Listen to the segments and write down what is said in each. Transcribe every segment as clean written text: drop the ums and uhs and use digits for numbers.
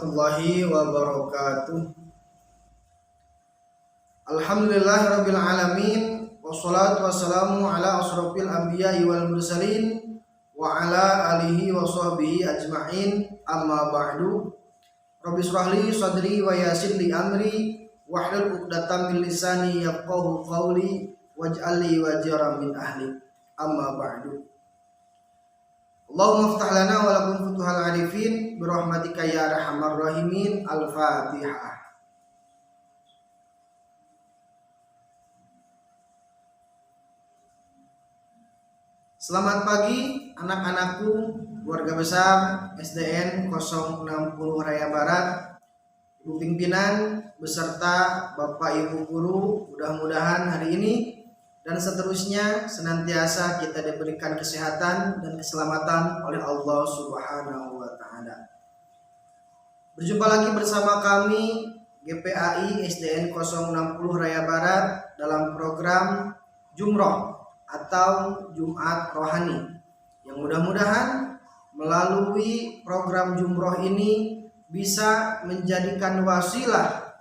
warahmatullahi wabarakatuh. Alhamdulillahirabbil alamin, wassalatu wassalamu ala asrofil anbiya'i wal mursalin wa ala alihi wa sahbihi ajma'in, amma ba'du. Rabbi shrahli sadri wa yassir li amri wahlul 'uqdatam min lisani yafqahu qawli waj'al li waziran min ahli, amma ba'du. Allahumma ftah lana wa lakum futuhal arifin birahmatika ya arhamar rahimin. Al-Fatihah. Selamat pagi anak-anakku, keluarga besar SDN 060 Raya Barat, Ibu Pimpinan beserta Bapak Ibu Guru. Mudah-mudahan hari ini dan seterusnya senantiasa kita diberikan kesehatan dan keselamatan oleh Allah Subhanahu wa Ta'ala. Berjumpa lagi bersama kami GPAI SDN 060 Raya Barat dalam program Jumroh atau Jumat Rohani, yang mudah-mudahan melalui program Jumroh ini bisa menjadikan wasilah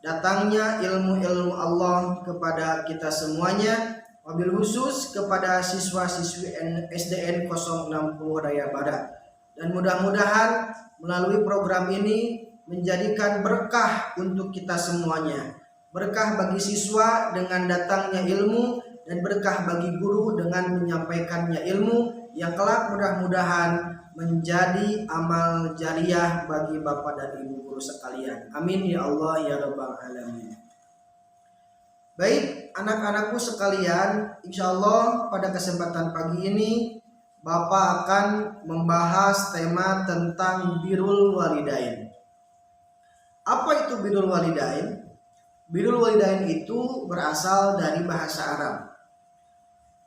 datangnya ilmu-ilmu Allah kepada kita semuanya, wabil khusus kepada siswa-siswi SDN 060 Raya Barat. Dan mudah-mudahan melalui program ini menjadikan berkah untuk kita semuanya. Berkah bagi siswa dengan datangnya ilmu, dan berkah bagi guru dengan menyampaikannya ilmu yang kelak mudah-mudahan menjadi amal jariah bagi Bapak dan Ibu guru sekalian. Amin ya Allah ya rabbal alamin. Baik anak-anakku sekalian, insya Allah pada kesempatan pagi ini Bapak akan membahas tema tentang birrul walidain. Apa itu birrul walidain? Birrul walidain itu berasal dari bahasa Arab.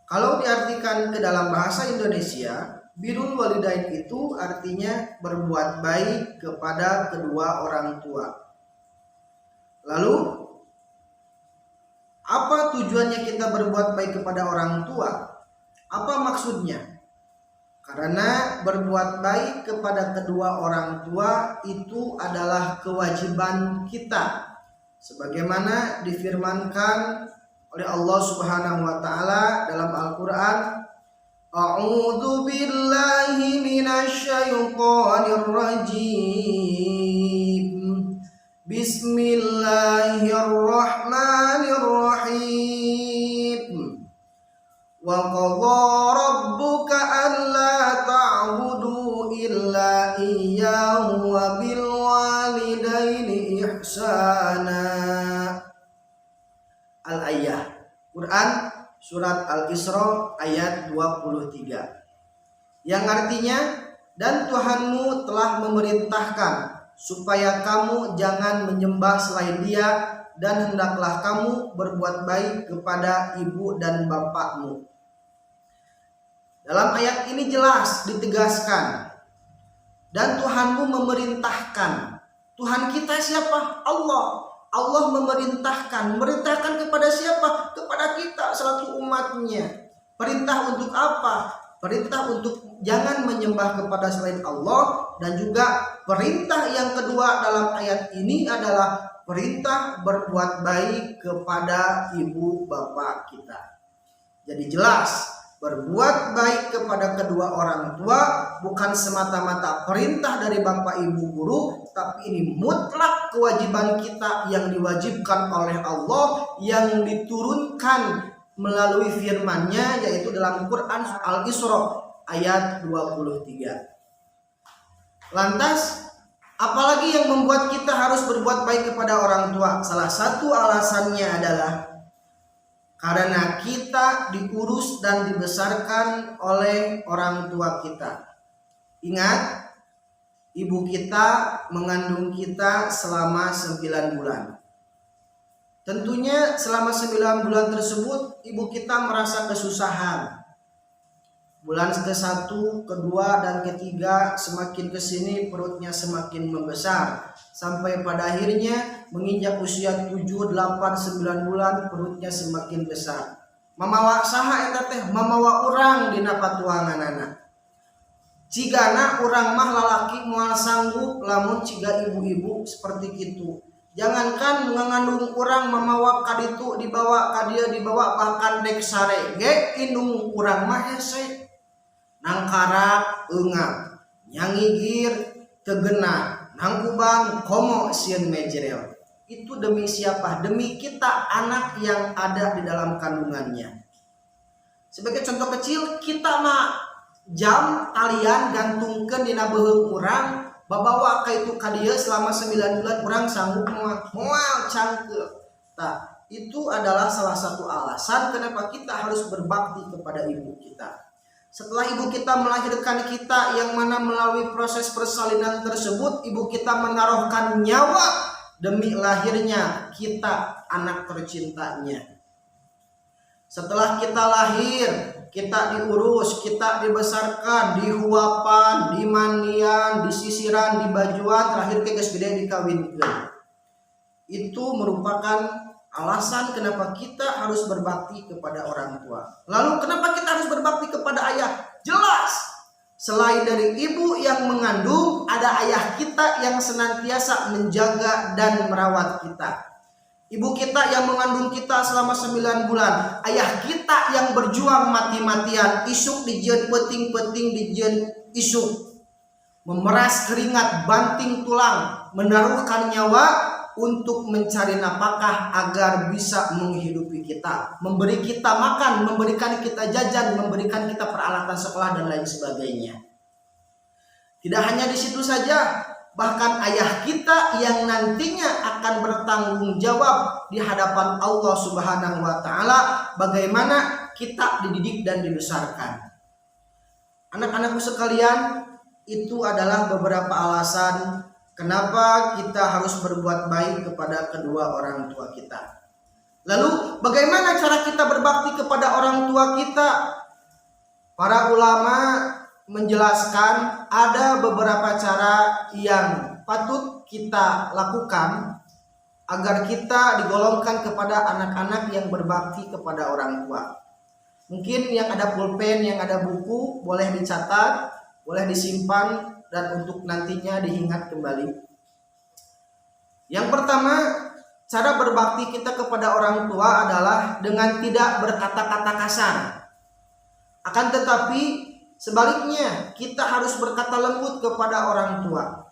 Kalau diartikan ke dalam bahasa Indonesia, birrul walidain itu artinya berbuat baik kepada kedua orang tua. Lalu, apa tujuannya kita berbuat baik kepada orang tua? Apa maksudnya? Karena berbuat baik kepada kedua orang tua itu adalah kewajiban kita, sebagaimana difirmankan oleh Allah Subhanahu wa Ta'ala dalam Al-Qur'an, A'udzu billahi minasyaitonir rajim. Bismillahirrahmanirrahim. Wa qadha rabbuka alla ta'budu illa iyyahu wa bil walidaini ihsana. Al-Ayah, Quran surat Al-Isra ayat 23, yang artinya, dan Tuhanmu telah memerintahkan supaya kamu jangan menyembah selain Dia, dan hendaklah kamu berbuat baik kepada ibu dan bapakmu. Dalam ayat ini jelas ditegaskan, dan Tuhanmu memerintahkan. Tuhan kita siapa? Allah. Allah memerintahkan kepada siapa? Kepada kita selaku umatnya. Perintah untuk apa? Perintah untuk jangan menyembah kepada selain Allah, dan juga perintah yang kedua dalam ayat ini adalah perintah berbuat baik kepada ibu bapak kita. Jadi jelas, berbuat baik kepada kedua orang tua bukan semata-mata perintah dari Bapak Ibu guru, tapi ini mutlak kewajiban kita yang diwajibkan oleh Allah, yang diturunkan melalui firman-Nya, yaitu dalam Quran Al-Isra ayat 23. Lantas, apalagi yang membuat kita harus berbuat baik kepada orang tua? Salah satu alasannya adalah karena kita diurus dan dibesarkan oleh orang tua kita. Ingat, ibu kita mengandung kita selama 9 bulan. Tentunya selama 9 bulan tersebut ibu kita merasa kesusahan. Bulan ke-1, ke-2, dan ke-3 semakin kesini perutnya semakin membesar, sampai pada akhirnya menginjak usia 7, 8, 9 bulan perutnya semakin besar. Mamawa saha eta teh? Mamawa urang dina patuanganana. Cigana urang mah lalaki moal sanggup lamun ciga ibu-ibu seperti itu. Jangankan mengandung urang mamawa ka ditu dibawa ka dieu dibawa bahkan dek sare ge indung urang mah hese. Nangkarak eungap nyangigir tegenah nangkubang komo sieun mejrel. Itu demi siapa? Demi kita anak yang ada di dalam kandungannya. Sebagai contoh kecil, kita mah jam kalian gantungkeun dina beuheung urang babawa ka itu ka dieu selama 9 bulan urang sanggup moal cangkeul. Tah, itu adalah salah satu alasan kenapa kita harus berbakti kepada ibu kita. Setelah ibu kita melahirkan kita, yang mana melalui proses persalinan tersebut ibu kita menaruhkan nyawa demi lahirnya kita anak tercintanya. Setelah kita lahir, kita diurus, kita dibesarkan, dihuapan, dimandian, disisiran, dibajuan, terakhir ke geus gede dikawinkeun. Itu merupakan alasan kenapa kita harus berbakti kepada orang tua. Lalu kenapa kita harus berbakti kepada ayah? Jelas, selain dari ibu yang mengandung, ada ayah kita yang senantiasa menjaga dan merawat kita. Ibu kita yang mengandung kita selama 9 bulan. Ayah kita yang berjuang mati-matian, isuk dijieun peuting-peuting dijieun isuk, memeras keringat, banting tulang, menaruhkan nyawa untuk mencari nafkah agar bisa menghidupi kita, memberi kita makan, memberikan kita jajan, memberikan kita peralatan sekolah dan lain sebagainya. Tidak hanya di situ saja, bahkan ayah kita yang nantinya akan bertanggung jawab di hadapan Allah Subhanahu wa taala bagaimana kita dididik dan dibesarkan. Anak-anakku sekalian, itu adalah beberapa alasan kenapa kita harus berbuat baik kepada kedua orang tua kita. Lalu bagaimana cara kita berbakti kepada orang tua kita? Para ulama menjelaskan ada beberapa cara yang patut kita lakukan agar kita digolongkan kepada anak-anak yang berbakti kepada orang tua. Mungkin yang ada pulpen, yang ada buku, boleh dicatat, boleh disimpan, dan untuk nantinya diingat kembali. Yang pertama, cara berbakti kita kepada orang tua adalah dengan tidak berkata-kata kasar. Akan tetapi sebaliknya, kita harus berkata lembut kepada orang tua.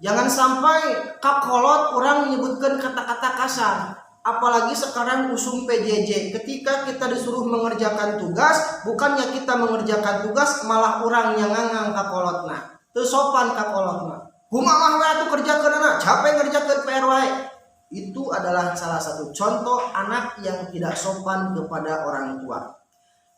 Jangan sampai kakolot orang menyebutkan kata-kata kasar. Apalagi sekarang usum PJJ, ketika kita disuruh mengerjakan tugas, bukannya kita mengerjakan tugas, malah orang yang ngangang kakolotna. Teu sopan kakolotna. Kumaha we atuh kerjakeunna, capek ngerjakeun PR wae. Itu adalah salah satu contoh anak yang tidak sopan kepada orang tua.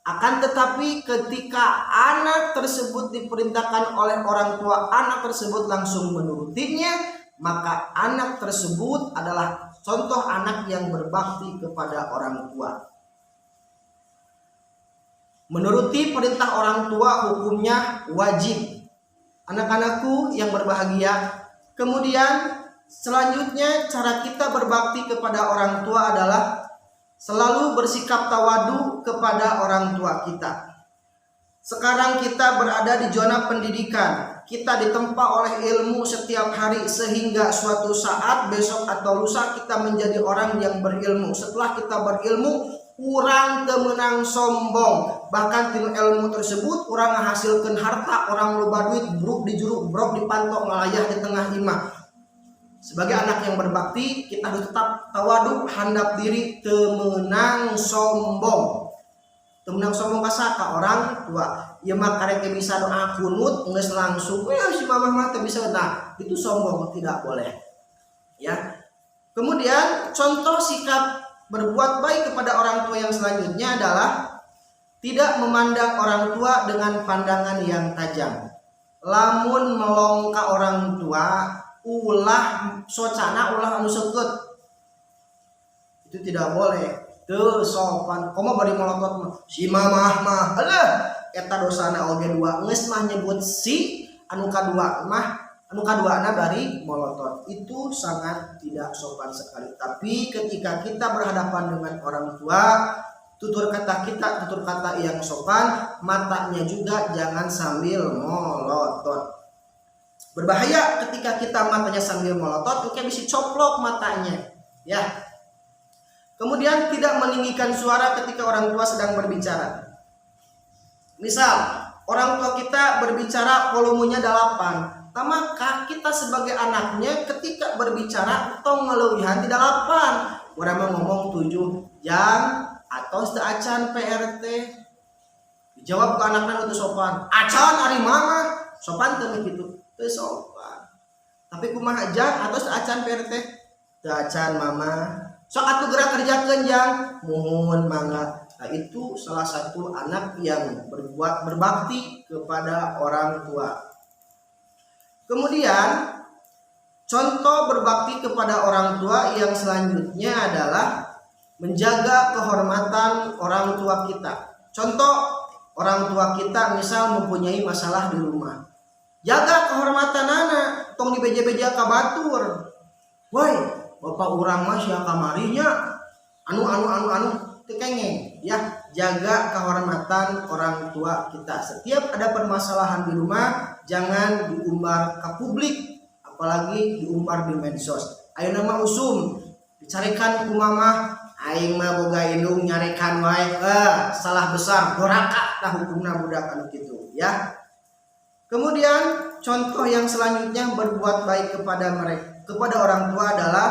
Akan tetapi ketika anak tersebut diperintahkan oleh orang tua, anak tersebut langsung menurutinya, maka anak tersebut adalah contoh anak yang berbakti kepada orang tua. Menuruti perintah orang tua hukumnya wajib. Anak-anakku yang berbahagia, kemudian selanjutnya cara kita berbakti kepada orang tua adalah selalu bersikap tawadu kepada orang tua kita. Sekarang kita berada di zona pendidikan, kita ditempa oleh ilmu setiap hari sehingga suatu saat besok atau lusa kita menjadi orang yang berilmu. Setelah kita berilmu, urang teu meunang sombong. Bahkan tina ilmu tersebut urang ngahasilkeun harta, orang loba duit, bruk di juru, brok dipantok ngalayah di tengah imah. Sebagai anak yang berbakti, kita harus tetap tawadu, handap diri, teu meunang sombong. Teu meunang sombong ka orang tua. Ieu mah karek bisa doa kunut geus langsung, si mamah mah teu bisa. Nah, itu sombong, tidak boleh. Ya. Kemudian contoh sikap berbuat baik kepada orang tua yang selanjutnya adalah tidak memandang orang tua dengan pandangan yang tajam. Lamun melong ka orang tua, ulah socana, ulah anu seukeut. Itu tidak boleh. Teu sopan. Komo bari melotot mah si mamah mah. Alah, eta dosana oge dua. Geus mah nyebut si anu kadua mah, anu kaduana bari melotot. Itu sangat tidak sopan sekali. Tapi ketika kita berhadapan dengan orang tua, tutur kata kita tutur kata yang sopan, matanya juga jangan sambil melotot. Berbahaya ketika kita matanya sambil melotot, mungkin bisa coplok matanya, ya. Kemudian tidak meninggikan suara ketika orang tua sedang berbicara. Misal orang tua kita berbicara volumenya 8, maka kita sebagai anaknya ketika berbicara tong ngeluihan tidak 8, orang ngomong 7 jam atau seacan PRT. Dijawab ke anaknya untuk sopan, acan hari mana sopan teu gitu, teu sopan. Tapi kumaha jang atau seacan PRT, teu acan mama, sok atuh gerak kerjakeun jang, muhun mangga. Nah, itu salah satu anak yang berbakti kepada orang tua. Kemudian contoh berbakti kepada orang tua yang selanjutnya adalah menjaga kehormatan orang tua kita. Contoh, orang tua kita misal mempunyai masalah di rumah, jaga kehormatan anak, tong dibeja-beja ka batur. Woi, bapak urang mah sia kamarinya anu tekengeng, ya. Jaga kehormatan orang tua kita. Setiap ada permasalahan di rumah jangan diumbar ke publik, apalagi diumbar di medsos. Ayeuna mah usum dicarikan ku mama, aing mah boga indung nyarekan wae, salah besar doraka tah hukumna budak anu kitu, ya. Kemudian contoh yang selanjutnya berbuat baik kepada orang tua adalah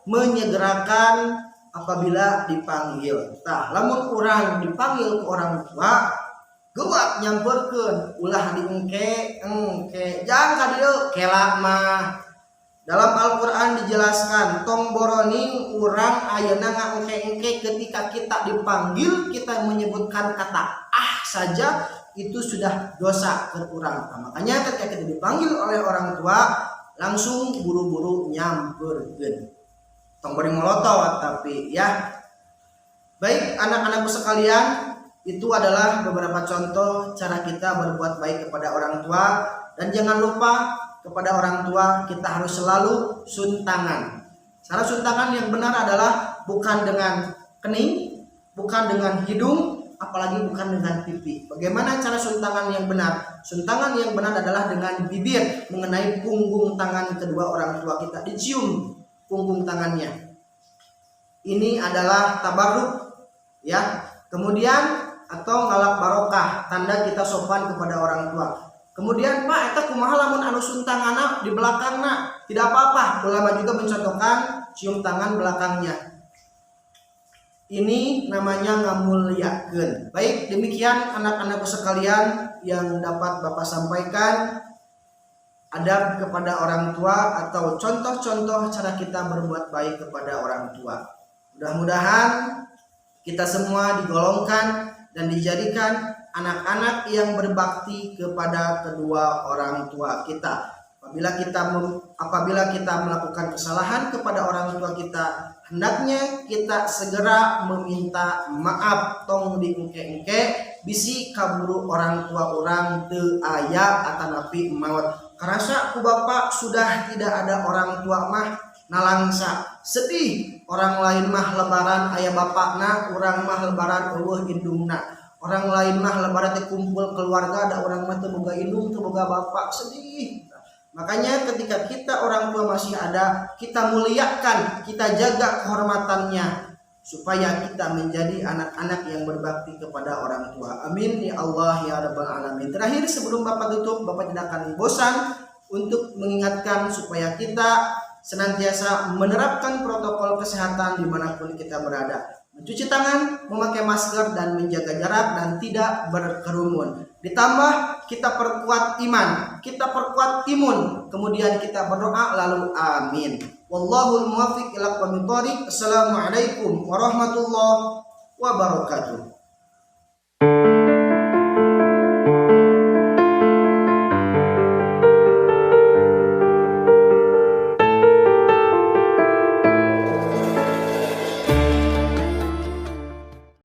menyegerakan apabila dipanggil. Tah lamun urang dipanggil ke orang tua, geuat nyamperkeun, ulah diengke jangan ka dieu kelak mah. Dalam Al-Qur'an dijelaskan tong boroning urang ayeuna ngaengke-engke ketika kita dipanggil, kita menyebutkan kata saja itu sudah dosa ke urang. Nah, makanya ketika kita dipanggil oleh orang tua langsung buru-buru nyamperkeun. Tong bari melotot tapi, ya. Baik anak-anakku sekalian, itu adalah beberapa contoh cara kita berbuat baik kepada orang tua. Dan jangan lupa kepada orang tua kita harus selalu suntangan. Cara suntangan yang benar adalah bukan dengan kening, bukan dengan hidung, apalagi bukan dengan pipi. Bagaimana cara suntangan yang benar? Suntangan yang benar adalah dengan bibir mengenai punggung tangan kedua orang tua kita, dicium punggung tangannya. Ini adalah tabarruk, ya. Kemudian atau ngalap barokah, tanda kita sopan kepada orang tua. Kemudian Pak, eta kumaha lamun anu suntanganna di belakangna? Tidak apa-apa. Ulama juga mencontohkan cium tangan belakangnya. Ini namanya ngamuliakeun. Baik, demikian anak-anakku sekalian yang dapat Bapak sampaikan adab kepada orang tua atau contoh-contoh cara kita berbuat baik kepada orang tua. Mudah-mudahan kita semua digolongkan dan dijadikan anak-anak yang berbakti kepada kedua orang tua kita. Apabila kita melakukan kesalahan kepada orang tua kita, hendaknya kita segera meminta maaf, tong diengke-engke bisi kaburu orang tua orang teu aya atanapi maut. Karasa ku bapak sudah tidak ada orang tua mah nalangsa sedih, orang lain mah lebaran aya bapakna, orang mah lebaran eueuh indungna. Orang lain mah lebaran teh kumpul keluarga, ada orang mah teu boga indung, teu boga bapak, sedih. Makanya ketika kita orang tua masih ada, kita muliakan, kita jaga kehormatannya supaya kita menjadi anak-anak yang berbakti kepada orang tua. Amin ya Allah ya rabbal alamin. Terakhir sebelum Bapak tutup, Bapak tidak akan bosan untuk mengingatkan supaya kita senantiasa menerapkan protokol kesehatan dimanapun kita berada. Mencuci tangan, memakai masker, dan menjaga jarak dan tidak berkerumun. Ditambah kita perkuat iman, kita perkuat imun, kemudian kita berdoa lalu amin. Wallahul muwaffiq ila aqwamit thoriq. Assalamualaikum warahmatullahi wabarakatuh.